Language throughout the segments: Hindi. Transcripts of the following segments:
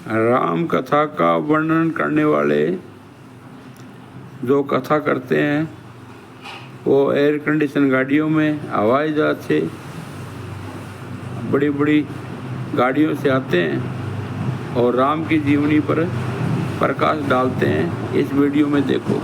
राम कथा का वर्णन करने वाले जो कथा करते हैं वो एयर कंडीशन गाड़ियों में, हवाई जहाज से, बड़ी बड़ी गाड़ियों से आते हैं और राम की जीवनी पर प्रकाश डालते हैं। इस वीडियो में देखो।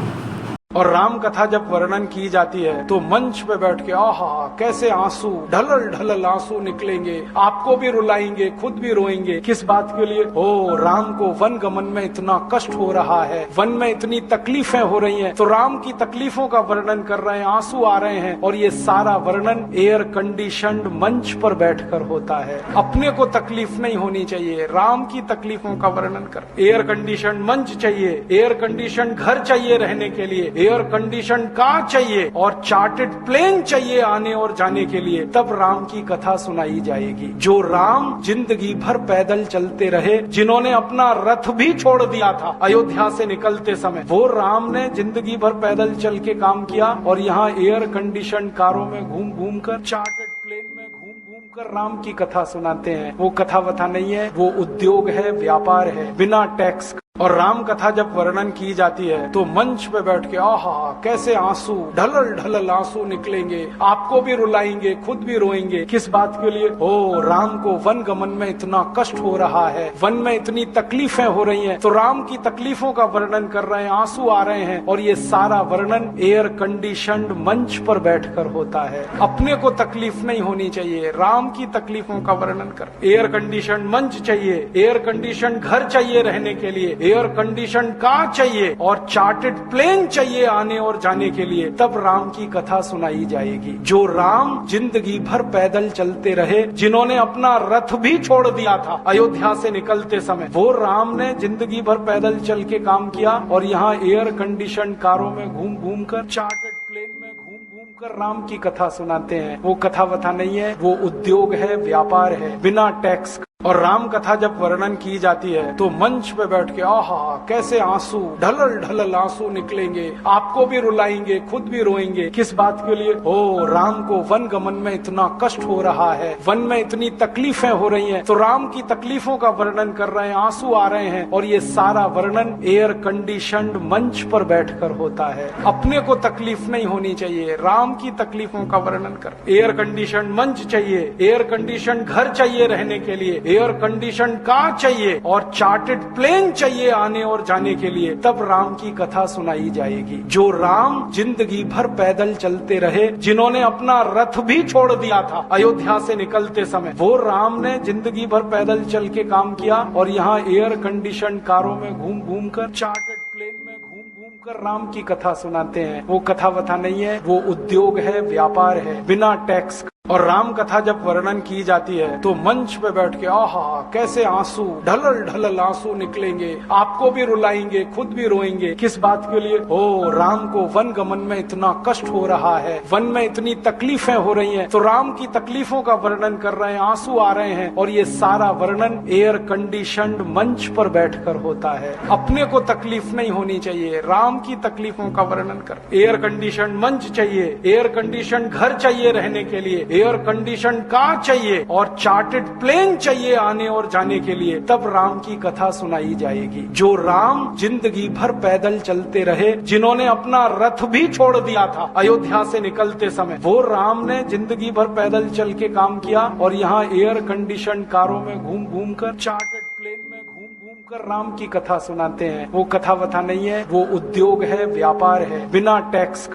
और राम कथा जब वर्णन की जाती है तो मंच पे बैठ के आहा कैसे आंसू ढलल ढलल आंसू निकलेंगे, आपको भी रुलाएंगे, खुद भी रोएंगे। किस बात के लिए? ओ राम को वन गमन में इतना कष्ट हो रहा है, वन में इतनी तकलीफें हो रही हैं, तो राम की तकलीफों का वर्णन कर रहे हैं, आंसू आ रहे हैं। और ये सारा वर्णन एयर कंडीशनड मंच पर बैठकर होता है। अपने को तकलीफ नहीं होनी चाहिए, राम की तकलीफों का वर्णन कर। एयर कंडीशन मंच चाहिए, एयर कंडीशन घर चाहिए रहने के लिए, एयर कंडीशन कार चाहिए और चार्टेड प्लेन चाहिए आने और जाने के लिए, तब राम की कथा सुनाई जाएगी। जो राम जिंदगी भर पैदल चलते रहे, जिन्होंने अपना रथ भी छोड़ दिया था अयोध्या से निकलते समय, वो राम ने जिंदगी भर पैदल चल के काम किया और यहाँ एयर कंडीशन कारों में घूम घूम कर, चार्टेड प्लेन में घूम घूम कर राम की कथा सुनाते हैं। वो कथा वथा नहीं है, वो उद्योग है, व्यापार है, बिना टैक्स। और राम कथा जब वर्णन की जाती है तो मंच पे बैठ के आहा कैसे आंसू ढलल ढलल आंसू निकलेंगे, आपको भी रुलाएंगे, खुद भी रोएंगे। किस बात के लिए? ओ राम को वन गमन में इतना कष्ट हो रहा है, वन में इतनी तकलीफें हो रही हैं, तो राम की तकलीफों का वर्णन कर रहे हैं, आंसू आ रहे हैं। और ये सारा वर्णन एयर कंडीशनड मंच पर बैठकर होता है। अपने को तकलीफ नहीं होनी चाहिए, राम की तकलीफों का वर्णन कर। एयर कंडीशन मंच चाहिए, एयर कंडीशन घर चाहिए रहने के लिए, एयर कंडीशन कार चाहिए और चार्टेड प्लेन चाहिए आने और जाने के लिए, तब राम की कथा सुनाई जाएगी। जो राम जिंदगी भर पैदल चलते रहे, जिन्होंने अपना रथ भी छोड़ दिया था अयोध्या से निकलते समय, वो राम ने जिंदगी भर पैदल चल के काम किया और यहाँ एयर कंडीशन कारों में घूम घूम कर, चार्टेड प्लेन में घूम घूम कर राम की कथा सुनाते हैं। वो कथा वथा नहीं है, वो उद्योग है, व्यापार है, बिना टैक्स। और राम कथा जब वर्णन की जाती है तो मंच पे बैठ के आहा कैसे आंसू ढलल ढलल आंसू निकलेंगे, आपको भी रुलाएंगे, खुद भी रोएंगे। किस बात के लिए? ओ राम को वन गमन में इतना कष्ट हो रहा है, वन में इतनी तकलीफें हो रही हैं, तो राम की तकलीफों का वर्णन कर रहे हैं, आंसू आ रहे हैं। और ये सारा वर्णन एयर कंडीशनड मंच पर बैठकर होता है। अपने को तकलीफ नहीं होनी चाहिए, राम की तकलीफों का वर्णन कर। एयर कंडीशन मंच चाहिए, एयर कंडीशन घर चाहिए रहने के लिए, एयर कंडीशन कार चाहिए और चार्टेड प्लेन चाहिए आने और जाने के लिए, तब राम की कथा सुनाई जाएगी। जो राम जिंदगी भर पैदल चलते रहे, जिन्होंने अपना रथ भी छोड़ दिया था अयोध्या से निकलते समय, वो राम ने जिंदगी भर पैदल चल के काम किया और यहाँ एयर कंडीशन कारों में घूम घूम कर, चार्टेड प्लेन में घूम घूम कर राम की कथा सुनाते हैं। वो कथा वथा नहीं है, वो उद्योग है, व्यापार है, बिना टैक्स। और राम कथा जब वर्णन की जाती है तो मंच पे बैठ के आहा कैसे आंसू ढलल ढलल आंसू निकलेंगे, आपको भी रुलाएंगे, खुद भी रोएंगे। किस बात के लिए? ओ राम को वन गमन में इतना कष्ट हो रहा है, वन में इतनी तकलीफें हो रही हैं, तो राम की तकलीफों का वर्णन कर रहे हैं, आंसू आ रहे हैं। और ये सारा वर्णन एयर कंडीशनड मंच पर बैठकर होता है। अपने को तकलीफ नहीं होनी चाहिए, राम की तकलीफों का वर्णन कर। एयर कंडीशन मंच चाहिए, एयर कंडीशन घर चाहिए रहने के लिए, एयर कंडीशन कार चाहिए और चार्टेड प्लेन चाहिए आने और जाने के लिए, तब राम की कथा सुनाई जाएगी। जो राम जिंदगी भर पैदल चलते रहे, जिन्होंने अपना रथ भी छोड़ दिया था अयोध्या से निकलते समय, वो राम ने जिंदगी भर पैदल चल के काम किया और यहाँ एयर कंडीशन कारों में घूम घूम कर, चार्टेड प्लेन में घूम घूम कर राम की कथा सुनाते हैं। वो कथा वथा नहीं है, वो उद्योग है, व्यापार है, बिना टैक्स।